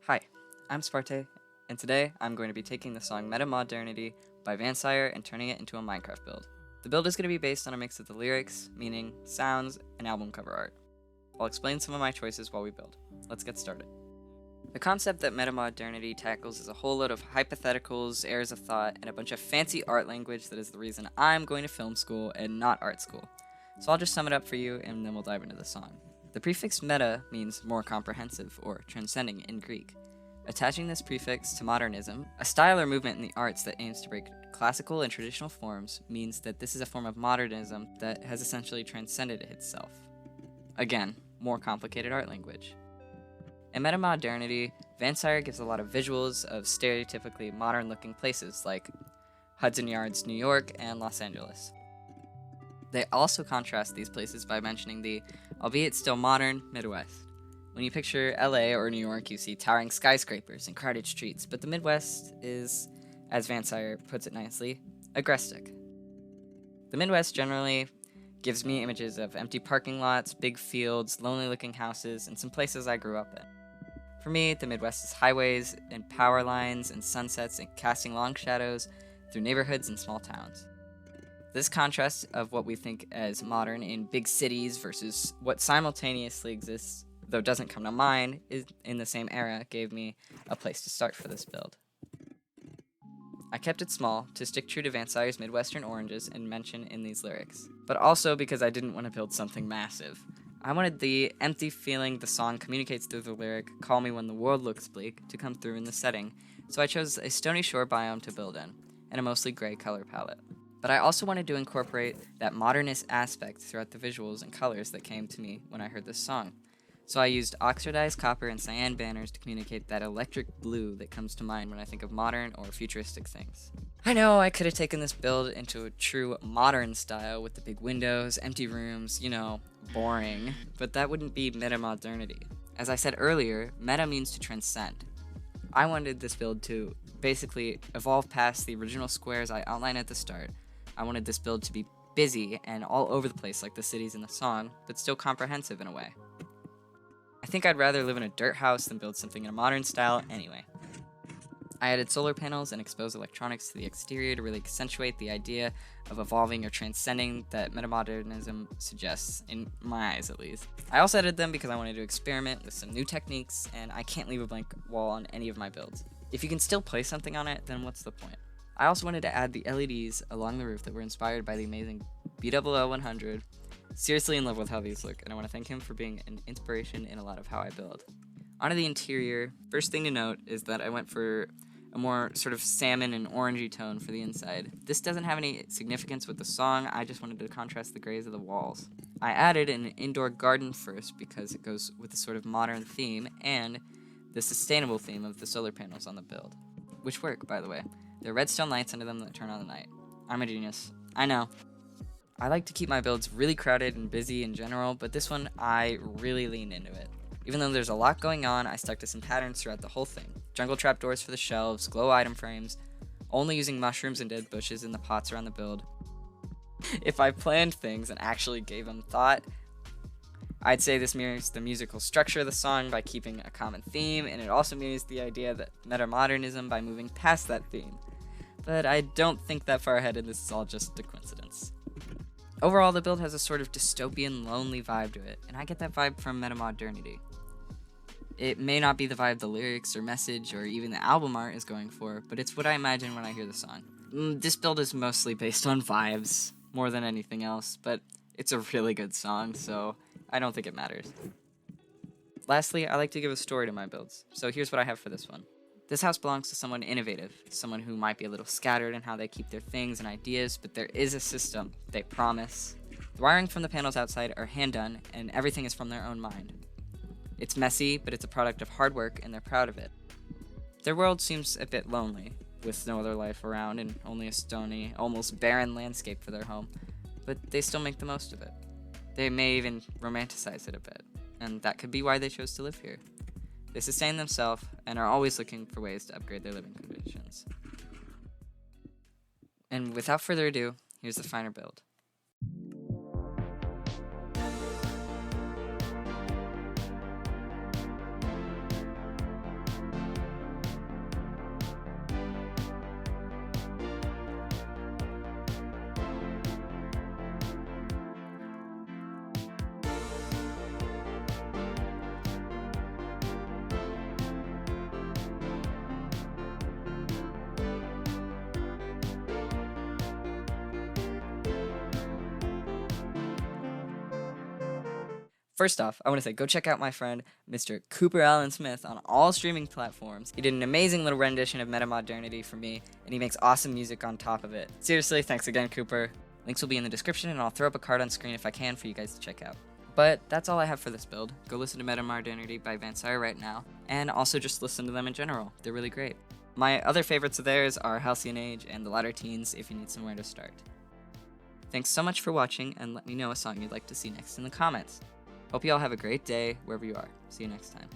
Hi, I'm Sparte, and today I'm going to be taking the song Metamodernity by Vansire and turning it into a Minecraft build. The build is going to be based on a mix of the lyrics, meaning, sounds, and album cover art. I'll explain some of my choices while we build. Let's get started. The concept that Metamodernity tackles is a whole load of hypotheticals, errors of thought, and a bunch of fancy art language that is the reason I'm going to film school and not art school. So I'll just sum it up for you and then we'll dive into the song. The prefix meta means more comprehensive or transcending in Greek. Attaching this prefix to modernism, a style or movement in the arts that aims to break classical and traditional forms, means that this is a form of modernism that has essentially transcended itself. Again, more complicated art language. In Metamodernity, Vansire gives a lot of visuals of stereotypically modern-looking places like Hudson Yards, New York, and Los Angeles. They also contrast these places by mentioning the, albeit still modern, Midwest. When you picture LA or New York, you see towering skyscrapers and crowded streets, but the Midwest is, as Vansire puts it nicely, agrestic. The Midwest generally gives me images of empty parking lots, big fields, lonely-looking houses, and some places I grew up in. For me, the Midwest is highways and power lines and sunsets and casting long shadows through neighborhoods and small towns. This contrast of what we think as modern in big cities versus what simultaneously exists, though doesn't come to mind, is in the same era gave me a place to start for this build. I kept it small to stick true to Vansire's Midwestern oranges and mention in these lyrics, but also because I didn't want to build something massive. I wanted the empty feeling the song communicates through the lyric, "Call me when the world looks bleak," to come through in the setting, so I chose a stony shore biome to build in, and a mostly gray color palette. But I also wanted to incorporate that modernist aspect throughout the visuals and colors that came to me when I heard this song. So I used oxidized copper and cyan banners to communicate that electric blue that comes to mind when I think of modern or futuristic things. I know I could have taken this build into a true modern style with the big windows, empty rooms, boring, but that wouldn't be metamodernity. As I said earlier, meta means to transcend. I wanted this build to basically evolve past the original squares I outlined at the start. I wanted this build to be busy and all over the place like the cities in the song, but still comprehensive in a way. I think I'd rather live in a dirt house than build something in a modern style anyway. I added solar panels and exposed electronics to the exterior to really accentuate the idea of evolving or transcending that metamodernism suggests, in my eyes at least. I also added them because I wanted to experiment with some new techniques, and I can't leave a blank wall on any of my builds. If you can still place something on it, then what's the point? I also wanted to add the LEDs along the roof that were inspired by the amazing BWL100. Seriously in love with how these look, and I want to thank him for being an inspiration in a lot of how I build. Onto the interior, first thing to note is that I went for a more sort of salmon and orangey tone for the inside. This doesn't have any significance with the song, I just wanted to contrast the grays of the walls. I added an indoor garden first because it goes with the sort of modern theme and the sustainable theme of the solar panels on the build. Which work, by the way. There are redstone lights under them that turn on at night. I'm a genius. I know. I like to keep my builds really crowded and busy in general, but this one, I really leaned into it. Even though there's a lot going on, I stuck to some patterns throughout the whole thing. Jungle trapdoors for the shelves, glow item frames, only using mushrooms and dead bushes in the pots around the build. If I planned things and actually gave them thought, I'd say this mirrors the musical structure of the song by keeping a common theme, and it also mirrors the idea that metamodernism by moving past that theme. But I don't think that far ahead, and this is all just a coincidence. Overall, the build has a sort of dystopian, lonely vibe to it, and I get that vibe from Metamodernity. It may not be the vibe the lyrics or message or even the album art is going for, but it's what I imagine when I hear the song. This build is mostly based on vibes, more than anything else, but it's a really good song, so I don't think it matters. Lastly, I like to give a story to my builds, so here's what I have for this one. This house belongs to someone innovative, someone who might be a little scattered in how they keep their things and ideas, but there is a system, they promise. The wiring from the panels outside are hand-done, and everything is from their own mind. It's messy, but it's a product of hard work, and they're proud of it. Their world seems a bit lonely, with no other life around and only a stony, almost barren landscape for their home, but they still make the most of it. They may even romanticize it a bit, and that could be why they chose to live here. They sustain themselves and are always looking for ways to upgrade their living conditions. And without further ado, here's the finer build. First off, I want to say go check out my friend Mr. Cooper Allen Smith on all streaming platforms. He did an amazing little rendition of Metamodernity for me, and he makes awesome music on top of it. Seriously, thanks again, Cooper. Links will be in the description, and I'll throw up a card on screen if I can for you guys to check out. But that's all I have for this build. Go listen to Metamodernity by Vansire right now, and also just listen to them in general. They're really great. My other favorites of theirs are Halcyon Age and The Latter Teens if you need somewhere to start. Thanks so much for watching, and let me know a song you'd like to see next in the comments. Hope you all have a great day wherever you are. See you next time.